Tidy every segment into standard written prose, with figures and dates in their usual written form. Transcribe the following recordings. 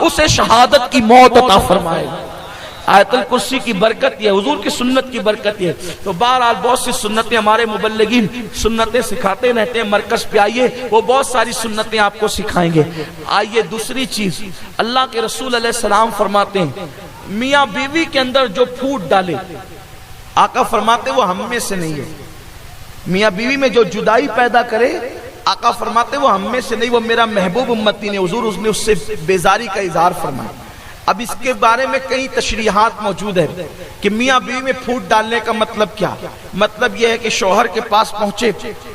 اسے شہادت کی موت عطا فرمائے گا۔ آیت الکرسی کی برکت یہ، حضور کی سنت کی برکت یہ۔ تو بہرحال بہت سی سنتیں ہمارے مبلغین سنتیں سکھاتے رہتے ہیں، مرکز پہ آئیے، وہ بہت ساری سنتیں آپ کو سکھائیں گے۔ آئیے دوسری چیز، اللہ کے رسول علیہ السلام فرماتے ہیں میاں بیوی کے اندر جو پھوٹ ڈالے، آقا فرماتے وہ ہم میں سے نہیں ہے۔ میاں بیوی میں جو جدائی پیدا کرے، آقا فرماتے وہ ہم میں سے نہیں، وہ میرا محبوب امتی نے، حضور اس نے اس سے بیزاری کا اظہار فرمایا۔ اب اس کے بارے میں کئی تشریحات موجود ہے کہ میاں بیوی میں پھوٹ ڈالنے کا مطلب کیا؟ مطلب یہ ہے کہ شوہر کے پاس پہنچے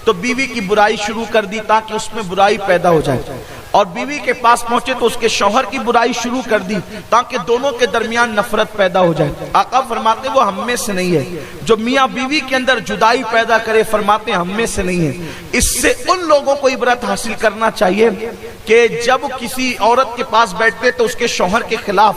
تو بیوی کی برائی شروع کر دی تاکہ اس میں برائی پیدا ہو جائے، اور بیوی کے پاس پہنچے تو اس کے شوہر کی برائی شروع کر دی تاکہ دونوں کے درمیان نفرت پیدا ہو جائے۔ آقا فرماتے وہ ہم میں سے نہیں ہے۔ جو میاں بیوی کے اندر جدائی پیدا کرے، فرماتے ہم میں سے نہیں ہے۔ اس سے ان لوگوں کو عبرت حاصل کرنا چاہیے کہ جب کسی عورت کے پاس بیٹھتے تو اس کے شوہر کے خلاف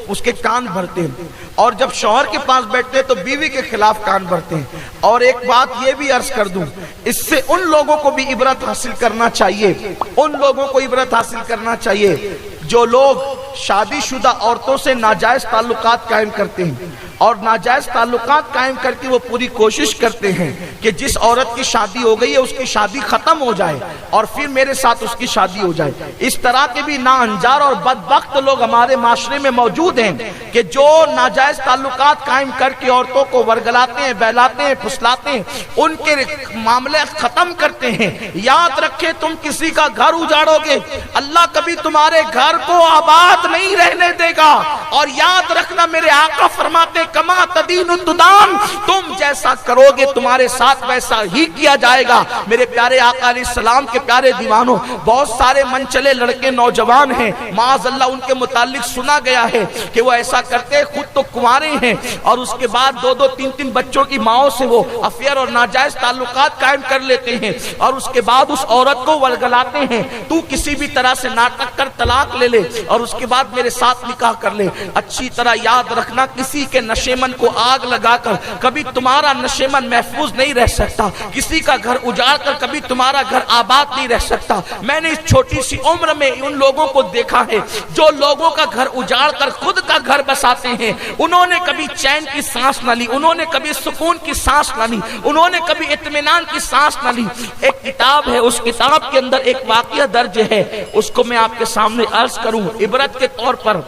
اس کے کان بھرتے ہیں، اور جب شوہر کے پاس بیٹھتے تو بیوی کے خلاف کان بھرتے ہیں۔ اور ایک بات یہ بھی عرض کر دوں، اس سے ان لوگوں کو بھی عبرت حاصل کرنا چاہیے، ان لوگوں کو عبرت حاصل کرنا چاہیے جو لوگ شادی شدہ عورتوں سے ناجائز تعلقات قائم کرتے ہیں، اور ناجائز تعلقات قائم کر کے وہ پوری کوشش کرتے ہیں کہ جس عورت کی شادی ہو گئی ہے اس کی شادی ختم ہو جائے اور پھر میرے ساتھ اس کی شادی ہو جائے۔ اس طرح کے بھی ناانجار اور بدبخت لوگ ہمارے معاشرے میں موجود ہیں کہ جو ناجائز تعلقات قائم کر کے عورتوں کو ورگلاتے ہیں، بہلاتے ہیں، پھسلاتے ہیں، ان کے معاملے ختم کرتے ہیں۔ یاد رکھے تم کسی کا گھر اجاڑو گے، اللہ کبھی تمہارے گھر کو آباد نہیں رہنے دے گا۔ اور یاد رکھنا میرے آقا فرماتے کما تدین تدان، تم جیسا کرو گے تمہارے ساتھ ویسا ہی کیا جائے گا۔ میرے پیارے آقا علیہ السلام کے پیارے دیوانوں، بہت سارے منچلے لڑکے نوجوان ہیں، معاذ اللہ ان کے متعلق سنا گیا ہے کہ وہ ایسا کرتے، خود تو کنوارے ہیں اور اس کے بعد دو دو تین تین بچوں کی ماؤں سے وہ افیئر اور ناجائز تعلقات قائم کر لیتے ہیں، اور اس کے بعد اس عورت کو ورگلاتے ہیں تو کسی بھی طرح سے ناٹک کر طلاق لے لے اور اس کے بعد میرے ساتھ نکاح کر لے۔ اچھی طرح یاد رکھنا کسی کے نشے من کو آگ لگا کر کبھی تمہارا نشے من محفوظ نہیں رہ سکتا، کسی کا گھر اجاڑ کر کبھی تمہارا گھر آباد نہیں رہ سکتا۔ میں نے اس چھوٹی سی عمر میں ان لوگوں کو دیکھا ہے جو لوگوں کا گھر اجاڑ کر خود کا گھر بساتے ہیں، انہوں نے کبھی چین کی سانس نہ لی، انہوں نے کبھی سکون کی سانس نہ لی، انہوں نے کبھی اطمینان کی سانس نہ لی۔ ایک کتاب ہے، اس کتاب کے اندر ایک واقعہ درج ہے، اس کو میں آپ کے سامنے عرض کروں عبرت کے طور پر۔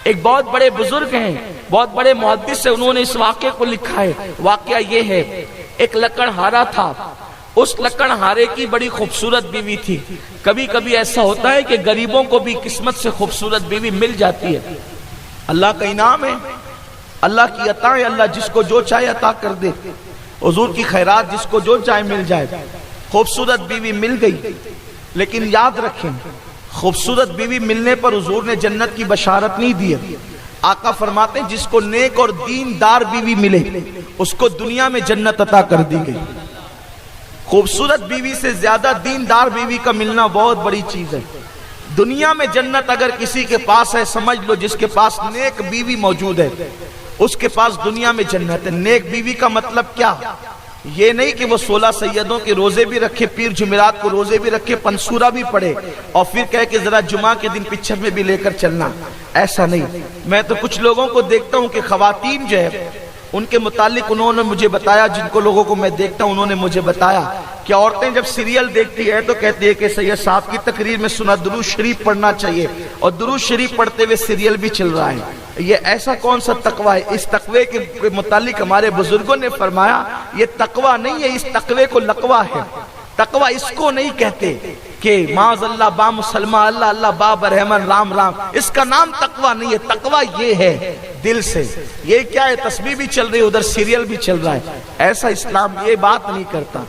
ایک بہت بڑے بزرگ ہیں، بہت بڑے محدث ہیں، انہوں نے اس واقعے کو لکھا ہے۔ واقعہ یہ ہے، ایک لکڑہارا تھا، اس لکڑہارے کی بڑی خوبصورت بیوی تھی۔ کبھی کبھی ایسا ہوتا ہے کہ غریبوں کو بھی قسمت سے خوبصورت بیوی مل جاتی ہے، اللہ کا انعام ہے، اللہ کی عطا ہے، اللہ جس کو جو چاہے عطا کر دے، حضور کی خیرات جس کو جو چاہے مل جائے۔ خوبصورت بیوی مل گئی، لیکن یاد رکھیں خوبصورت بیوی ملنے پر حضور نے جنت کی بشارت نہیں دی ہے۔ آقا فرماتے ہیں جس کو نیک اور دیندار بیوی ملے اس کو دنیا میں جنت عطا کر دی گئی۔ خوبصورت بیوی سے زیادہ دیندار بیوی کا ملنا بہت بڑی چیز ہے۔ دنیا میں جنت اگر کسی کے پاس ہے، سمجھ لو جس کے پاس نیک بیوی موجود ہے اس کے پاس دنیا میں جنت ہے۔ نیک بیوی کا مطلب کیا؟ یہ نہیں کہ وہ 16 سیدوں کے روزے بھی رکھے، پیر جمعرات کو روزے بھی رکھے، پنسورہ بھی پڑھے اور پھر کہے کہ ذرا جمعہ کے دن پچھر میں بھی لے کر چلنا، ایسا نہیں۔ میں تو کچھ لوگوں کو دیکھتا ہوں کہ خواتین جو ہے ان کے متعلق انہوں نے مجھے بتایا، جن کو لوگوں کو میں دیکھتا ہوں انہوں نے مجھے بتایا کہ عورتیں جب سیریل دیکھتی ہے تو کہتی ہے کہ سید صاحب کی تقریر میں سنا درود شریف پڑھنا چاہیے، اور درود شریف پڑھتے ہوئے سیریل بھی چل رہا ہے۔ یہ ایسا کون سا تقوی ہے؟ اس تقوی کے متعلق ہمارے بزرگوں نے فرمایا یہ تقوی نہیں ہے، اس تقوی کو لقوہ ہے۔ تقوی اس کو نہیں کہتے کہ معاذ اللہ با مسلمہ، اللہ اللہ با برحمن رام رام، اس کا نام تقوی نہیں ہے۔ تقوی یہ ہے دل سے۔ یہ کیا ہے؟ تسبیح بھی چل رہی ہے، ادھر سیریل بھی چل رہا ہے، ایسا اسلام یہ بات نہیں کرتا۔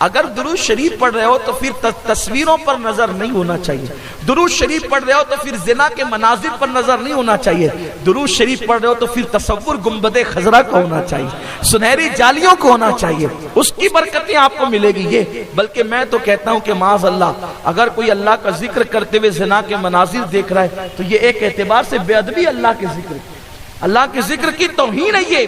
اگر درود شریف پڑھ رہے ہو تو پھر تصویروں پر نظر نہیں ہونا چاہیے، درود شریف پڑھ رہے ہو تو پھر زنا کے مناظر پر نظر نہیں ہونا چاہیے، درود شریف پڑھ رہے ہو تو پھر تصور گنبد خضرا کا ہونا چاہیے، سنہری جالیوں کو ہونا چاہیے، اس کی برکتیں آپ کو ملے گی۔ یہ بلکہ میں تو کہتا ہوں کہ معاذ اللہ اگر کوئی اللہ کا ذکر کرتے ہوئے زنا کے مناظر دیکھ رہا ہے تو یہ ایک اعتبار سے بے ادبی اللہ کے ذکر، اللہ کے ذکر کی توہین ہے یہ۔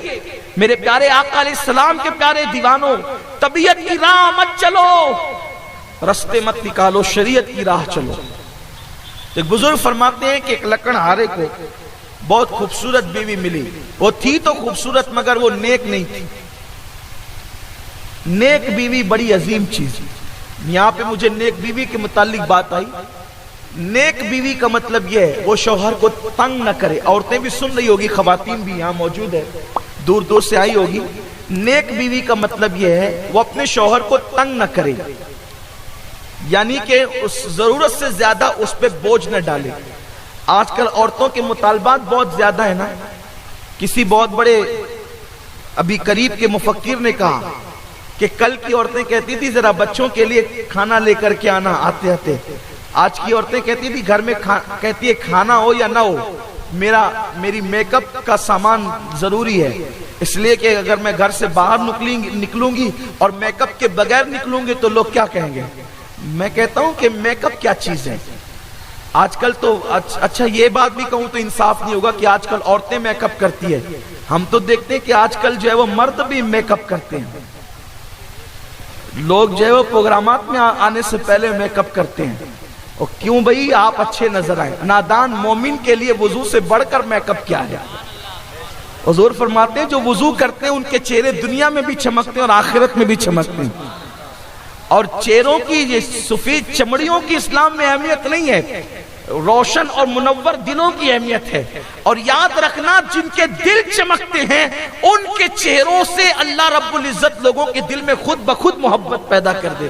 میرے پیارے آقا علیہ السلام کے پیارے دیوانوں، طبیعت کی راہ مت چلو، رستے مت نکالو، شریعت کی راہ چلو۔ تو ایک بزرگ فرماتے ہیں کہ ایک لکڑہارے کو بہت خوبصورت بیوی ملی، وہ تھی تو خوبصورت مگر وہ نیک نہیں تھی۔ نیک بیوی بڑی عظیم چیز، یہاں پہ مجھے نیک بیوی کے متعلق بات آئی۔ نیک بیوی کا مطلب یہ ہے وہ شوہر کو تنگ نہ کرے۔ عورتیں بھی سن رہی ہوگی، خواتین بھی یہاں موجود ہے، دور دور سے آئی ہوگی۔ نیک بیوی کا مطلب یہ ہے وہ اپنے شوہر کو تنگ نہ کرے، یعنی کہ اس ضرورت سے زیادہ اس پہ بوجھ نہ ڈالے۔ آج کل عورتوں کے مطالبات بہت زیادہ ہیں نا۔ کسی بہت بڑے ابھی قریب کے مفکر نے کہا کہ کل کی عورتیں کہتی تھی ذرا بچوں کے لیے کھانا لے کر کے آنا آتے آتے، آج کی عورتیں کہتی تھی گھر میں کہتی ہے کھانا ہو یا نہ ہو میری میک اپ کا سامان ضروری ہے، اس لیے کہ اگر میں گھر سے باہر نکلوں گی اور میک اپ کے بغیر نکلوں گی تو لوگ کیا کہیں گے۔ میں کہتا ہوں کہ میک اپ کیا چیز ہے آج کل تو اچھا یہ بات بھی کہوں تو انصاف نہیں ہوگا کہ آج کل عورتیں میک اپ کرتی ہے، ہم تو دیکھتے ہیں کہ آج کل جو ہے وہ مرد بھی میک اپ کرتے ہیں، لوگ جو ہے وہ پروگرامات میں آنے سے پہلے میک اپ کرتے ہیں۔ اور کیوں بھئی آپ اچھے نظر آئیں، نادان مومن کے لیے وضو سے بڑھ کر میک اپ کیا ہے۔ حضور فرماتے ہیں جو وضو کرتے ہیں ان کے چہرے دنیا میں بھی چمکتے ہیں اور آخرت میں بھی چمکتے ہیں۔ اور چہروں کی یہ سفید چمڑیوں کی اسلام میں اہمیت نہیں ہے، روشن اور منور دلوں کی اہمیت ہے۔ اور یاد رکھنا جن کے دل چمکتے ہیں ان کے چہروں سے اللہ رب العزت لوگوں کے دل میں خود بخود محبت پیدا کر دے۔